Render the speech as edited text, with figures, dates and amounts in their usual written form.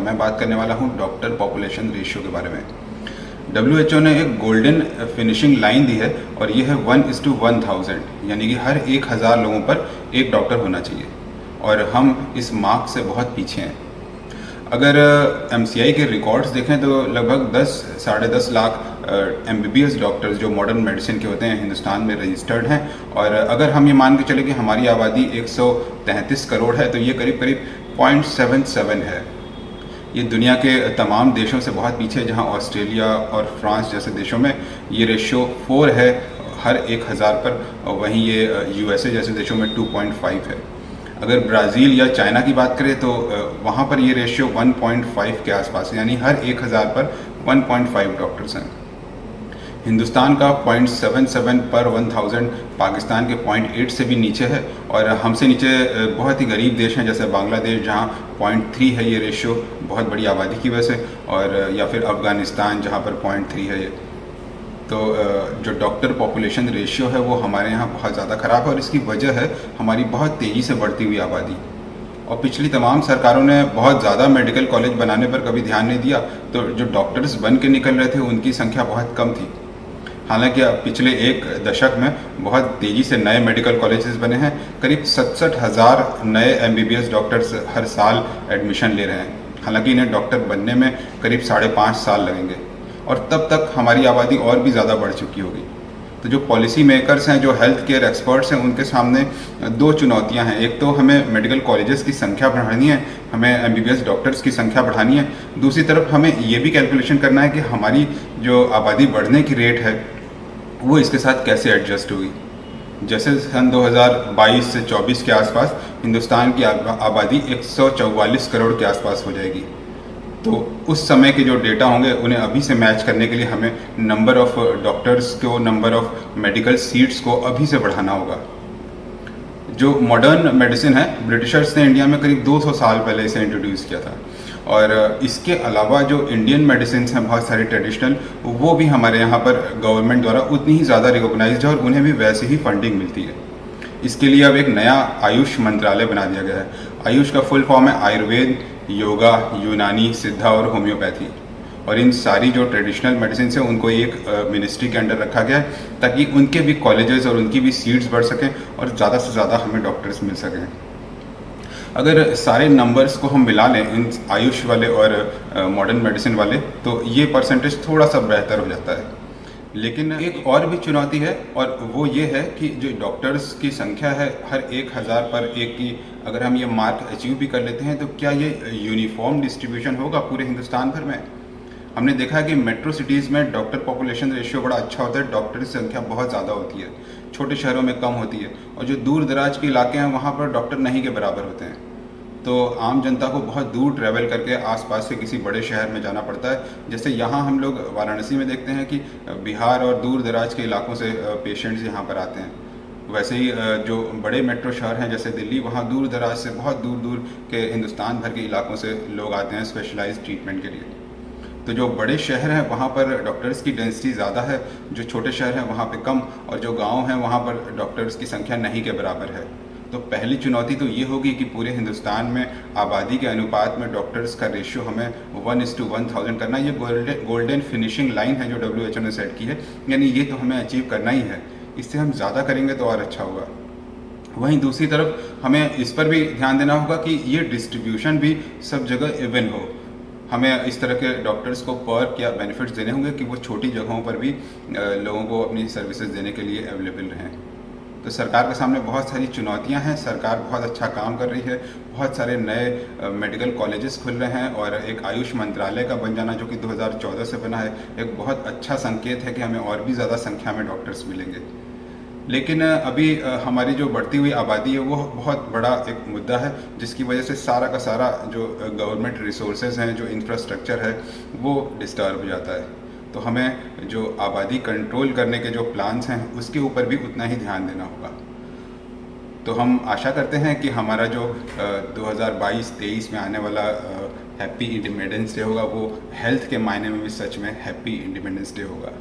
मैं बात करने वाला हूँ डॉक्टर पॉपुलेशन रेशियो के बारे में। WHO ने एक गोल्डन फिनिशिंग लाइन दी है और ये है 1:1000, यानी कि हर 1000 लोगों पर एक डॉक्टर होना चाहिए और हम इस मार्क से बहुत पीछे हैं। अगर MCI के रिकॉर्ड्स देखें तो लगभग 10 साढ़े 10 लाख MBBS डॉक्टर्स जो मॉडर्न मेडिसिन के होते हैं हिंदुस्तान में रजिस्टर्ड हैं। और अगर हम ये मान के चले कि हमारी आबादी 133 करोड़ है तो ये करीब करीब 0.77 है। ये दुनिया के तमाम देशों से बहुत पीछे है, जहाँ ऑस्ट्रेलिया और फ्रांस जैसे देशों में ये रेशियो 4 है हर 1000 पर, और वहीं ये USA जैसे देशों में 2.5 है। अगर ब्राज़ील या चाइना की बात करें तो वहाँ पर ये रेशियो 1.5 के आसपास है, यानी हर 1000 पर 1.5 डॉक्टर्स हैं। हिंदुस्तान का 0.77 पर 1000 पाकिस्तान के 0.8 से भी नीचे है, और हमसे नीचे बहुत ही गरीब देश हैं जैसे बांग्लादेश जहाँ 0.3 है ये रेशियो बहुत बड़ी आबादी की वजह से, और या फिर अफ़गानिस्तान जहाँ पर 0.3 है ये। तो जो डॉक्टर पॉपुलेशन रेशियो है वो हमारे यहाँ बहुत ज़्यादा ख़राब है, और इसकी वजह है हमारी बहुत तेज़ी से बढ़ती हुई आबादी। और पिछली तमाम सरकारों ने बहुत ज़्यादा मेडिकल कॉलेज बनाने पर कभी ध्यान नहीं दिया, तो जो डॉक्टर्स बन के निकल रहे थे उनकी संख्या बहुत कम थी। हालांकि अब पिछले एक दशक में बहुत तेज़ी से नए मेडिकल कॉलेजेस बने हैं। करीब 67,000 नए MBBS डॉक्टर्स हर साल एडमिशन ले रहे हैं। हालांकि इन्हें डॉक्टर बनने में करीब 5.5 साल लगेंगे, और तब तक हमारी आबादी और भी ज़्यादा बढ़ चुकी होगी। तो जो पॉलिसी मेकर्स हैं, जो हेल्थ केयर एक्सपर्ट्स हैं, उनके सामने दो चुनौतियां हैं। एक तो हमें मेडिकल कॉलेजेस की संख्या बढ़ानी है, हमें MBBS डॉक्टर्स की संख्या बढ़ानी है। दूसरी तरफ हमें ये भी कैलकुलेशन करना है कि हमारी जो आबादी बढ़ने की रेट है वो इसके साथ कैसे एडजस्ट होगी। जैसे सन 2022 से 24 के आसपास हिंदुस्तान की आबादी 144 करोड़ के आसपास हो जाएगी, तो उस समय के जो डेटा होंगे उन्हें अभी से मैच करने के लिए हमें नंबर ऑफ़ डॉक्टर्स को, नंबर ऑफ़ मेडिकल सीट्स को अभी से बढ़ाना होगा। जो मॉडर्न मेडिसिन है, ब्रिटिशर्स ने इंडिया में करीब 200 साल पहले इसे इंट्रोड्यूस किया था, और इसके अलावा जो इंडियन मेडिसिन हैं बहुत सारी ट्रेडिशनल, वो भी हमारे यहाँ पर गवर्नमेंट द्वारा उतनी ही ज़्यादा रिकॉग्नाइज्ड है और उन्हें भी वैसे ही फंडिंग मिलती है। इसके लिए अब एक नया आयुष मंत्रालय बना दिया गया है। आयुष का फुल फॉर्म है आयुर्वेद, योगा, यूनानी, सिद्धा और होम्योपैथी। और इन सारी जो ट्रेडिशनल मेडिसिन है उनको एक मिनिस्ट्री के अंडर रखा गया है, ताकि उनके भी कॉलेजेस और उनकी भी सीट्स बढ़ सकें और ज़्यादा से ज़्यादा हमें डॉक्टर्स मिल सकें। अगर सारे नंबर्स को हम मिला लें, इन आयुष वाले और मॉडर्न मेडिसिन वाले, तो ये परसेंटेज थोड़ा सा बेहतर हो जाता है। लेकिन एक और भी चुनौती है, और वो ये है कि जो डॉक्टर्स की संख्या है हर 1000 पर एक की, अगर हम ये मार्क अचीव भी कर लेते हैं तो क्या ये यूनिफॉर्म डिस्ट्रीब्यूशन होगा पूरे हिंदुस्तान भर में। हमने देखा है कि मेट्रो सिटीज़ में डॉक्टर पॉपुलेशन रेशियो बड़ा अच्छा होता है, डॉक्टर की संख्या बहुत ज़्यादा होती है। छोटे शहरों में कम होती है, और जो दूर दराज के इलाके हैं वहाँ पर डॉक्टर नहीं के बराबर होते हैं। तो आम जनता को बहुत दूर ट्रैवल करके आसपास के किसी बड़े शहर में जाना पड़ता है। जैसे यहाँ हम लोग वाराणसी में देखते हैं कि बिहार और दूर दराज के इलाकों से पेशेंट्स यहाँ पर आते हैं, वैसे ही जो बड़े मेट्रो शहर हैं जैसे दिल्ली, वहाँ दूर दराज से बहुत दूर दूर के हिंदुस्तान भर के इलाकों से लोग आते हैं स्पेशलाइज्ड ट्रीटमेंट के लिए। तो जो बड़े शहर हैं वहाँ पर डॉक्टर्स की डेंसिटी ज़्यादा है, जो छोटे शहर हैं वहाँ पे कम, और जो गांव हैं वहाँ पर डॉक्टर्स की संख्या नहीं के बराबर है। तो पहली चुनौती तो ये होगी कि पूरे हिंदुस्तान में आबादी के अनुपात में डॉक्टर्स का रेशियो हमें 1:1000 करना। ये गोल्डन फिनिशिंग लाइन है जो WHO ने सेट की है, यानी ये तो हमें अचीव करना ही है। इससे हम ज़्यादा करेंगे तो और अच्छा होगा। वहीं दूसरी तरफ हमें इस पर भी ध्यान देना होगा कि ये डिस्ट्रीब्यूशन भी सब जगह इवन हो। हमें इस तरह के डॉक्टर्स को पर्क या बेनिफिट्स देने होंगे कि वो छोटी जगहों पर भी लोगों को अपनी सर्विसेज देने के लिए अवेलेबल रहें। तो सरकार के सामने बहुत सारी चुनौतियां हैं। सरकार बहुत अच्छा काम कर रही है, बहुत सारे नए मेडिकल कॉलेजेस खुल रहे हैं, और एक आयुष मंत्रालय का बन जाना जो कि 2014 से बना है, एक बहुत अच्छा संकेत है कि हमें और भी ज़्यादा संख्या में डॉक्टर्स मिलेंगे। लेकिन अभी हमारी जो बढ़ती हुई आबादी है वो बहुत बड़ा एक मुद्दा है, जिसकी वजह से सारा का सारा जो गवर्नमेंट रिसोर्सेज हैं, जो इंफ्रास्ट्रक्चर है, वो डिस्टर्ब हो जाता है। तो हमें जो आबादी कंट्रोल करने के जो प्लान्स हैं उसके ऊपर भी उतना ही ध्यान देना होगा। तो हम आशा करते हैं कि हमारा जो 2022-23 में आने वाला हैप्पी इंडिपेंडेंस डे होगा वो हेल्थ के मायने में भी सच में हैप्पी इंडिपेंडेंस डे होगा।